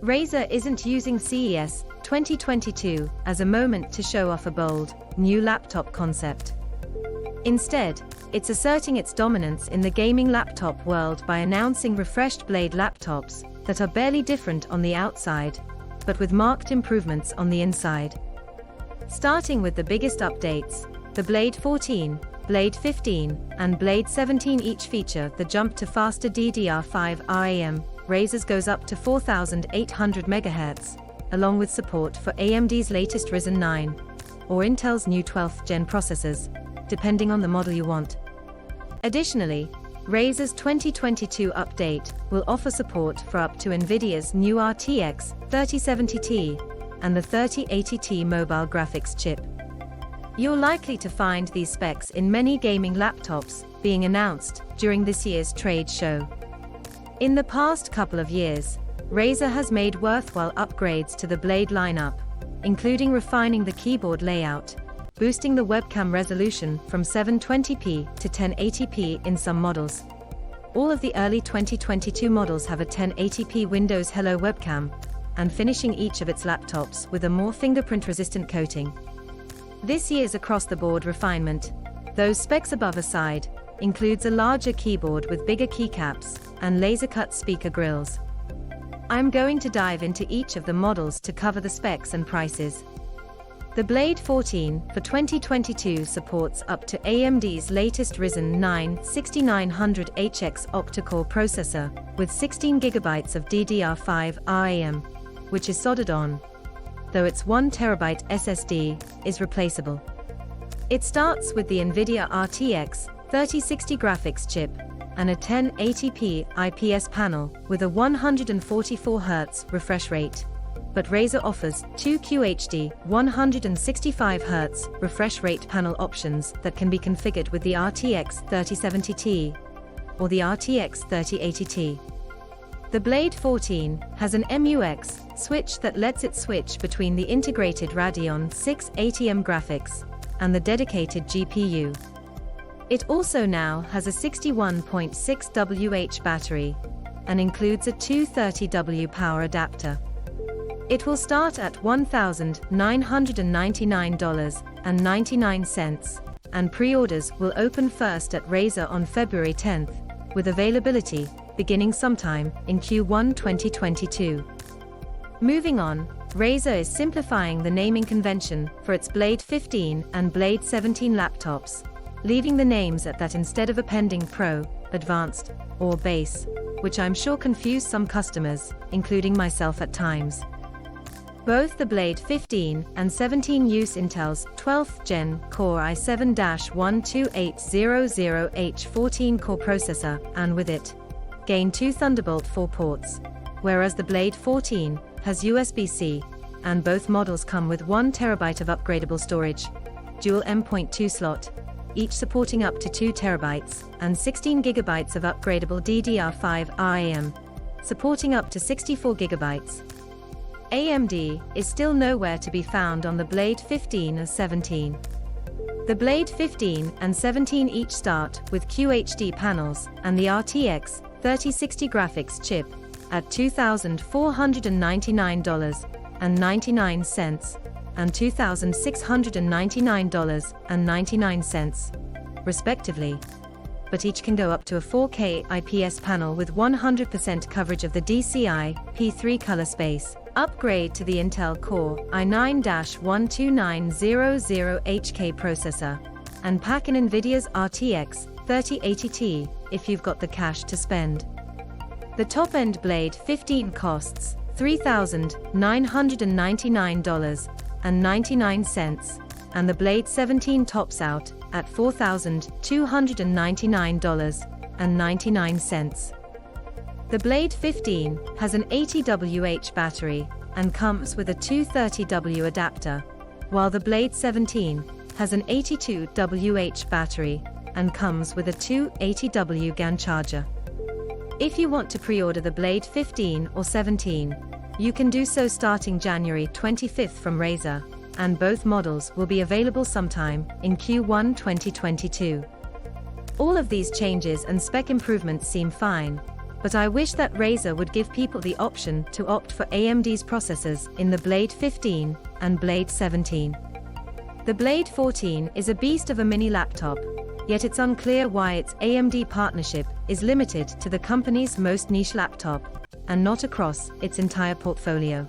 Razer isn't using CES 2022 as a moment to show off a bold, new laptop concept. Instead, it's asserting its dominance in the gaming laptop world by announcing refreshed Blade laptops that are barely different on the outside, but with marked improvements on the inside. Starting with the biggest updates, the Blade 14, Blade 15, and Blade 17 each feature the jump to faster DDR5 RAM. Razer's goes up to 4800 MHz, along with support for AMD's latest Ryzen 9 or Intel's new 12th gen processors, depending on the model you want. Additionally, Razer's 2022 update will offer support for up to Nvidia's new RTX 3070 Ti and the 3080 Ti mobile graphics chip. You're likely to find these specs in many gaming laptops being announced during this year's trade show. In the past couple of years, Razer has made worthwhile upgrades to the Blade lineup, including refining the keyboard layout, boosting the webcam resolution from 720p to 1080p in some models. All of the early 2022 models have a 1080p Windows Hello webcam, and finishing each of its laptops with a more fingerprint-resistant coating. This year's across-the-board refinement, those specs above aside, includes a larger keyboard with bigger keycaps and laser-cut speaker grills. I'm going to dive into each of the models to cover the specs and prices. The Blade 14 for 2022 supports up to AMD's latest Ryzen 9 6900HX octa-core processor with 16GB of DDR5 RAM, which is soldered on, though its 1TB SSD is replaceable. It starts with the Nvidia RTX 3060 graphics chip and a 1080p IPS panel with a 144Hz refresh rate. But Razer offers two QHD 165Hz refresh rate panel options that can be configured with the RTX 3070 Ti or the RTX 3080 Ti. The Blade 14 has an MUX switch that lets it switch between the integrated Radeon 6 ATM graphics and the dedicated GPU. It also now has a 61.6 Wh battery and includes a 230W power adapter. It will start at $1,999.99, and pre-orders will open first at Razer on February 10th, with availability beginning sometime in Q1 2022. Moving on, Razer is simplifying the naming convention for its Blade 15 and Blade 17 laptops, leaving the names at that instead of appending Pro, Advanced, or Base, which I'm sure confused some customers, including myself at times. Both the Blade 15 and 17 use Intel's 12th Gen Core i7-12800H14 core processor, and with it, gain two Thunderbolt 4 ports, whereas the Blade 14 has USB-C, and both models come with 1TB of upgradable storage, dual M.2 slot, each supporting up to 2TB, and 16GB of upgradable DDR5 RAM, supporting up to 64GB. AMD is still nowhere to be found on the Blade 15 or 17. The Blade 15 and 17 each start with QHD panels and the RTX 3060 graphics chip at $2,499.99 and $2,699.99, respectively, but each can go up to a 4K IPS panel with 100% coverage of the DCI P3 color space. Upgrade to the Intel Core i9-12900HK processor, and pack in Nvidia's RTX 3080 Ti if you've got the cash to spend. The top-end Blade 15 costs $3,999.99, and the Blade 17 tops out at $4,299.99. The Blade 15 has an 80Wh battery and comes with a 230W adapter, while the Blade 17 has an 82Wh battery and comes with a 280W GAN charger. If you want to pre-order the Blade 15 or 17, you can do so starting January 25th from Razer, and both models will be available sometime in Q1 2022. All of these changes and spec improvements seem fine, but I wish that Razer would give people the option to opt for AMD's processors in the Blade 15 and Blade 17. The Blade 14 is a beast of a mini laptop, yet it's unclear why its AMD partnership is limited to the company's most niche laptop, and not across its entire portfolio.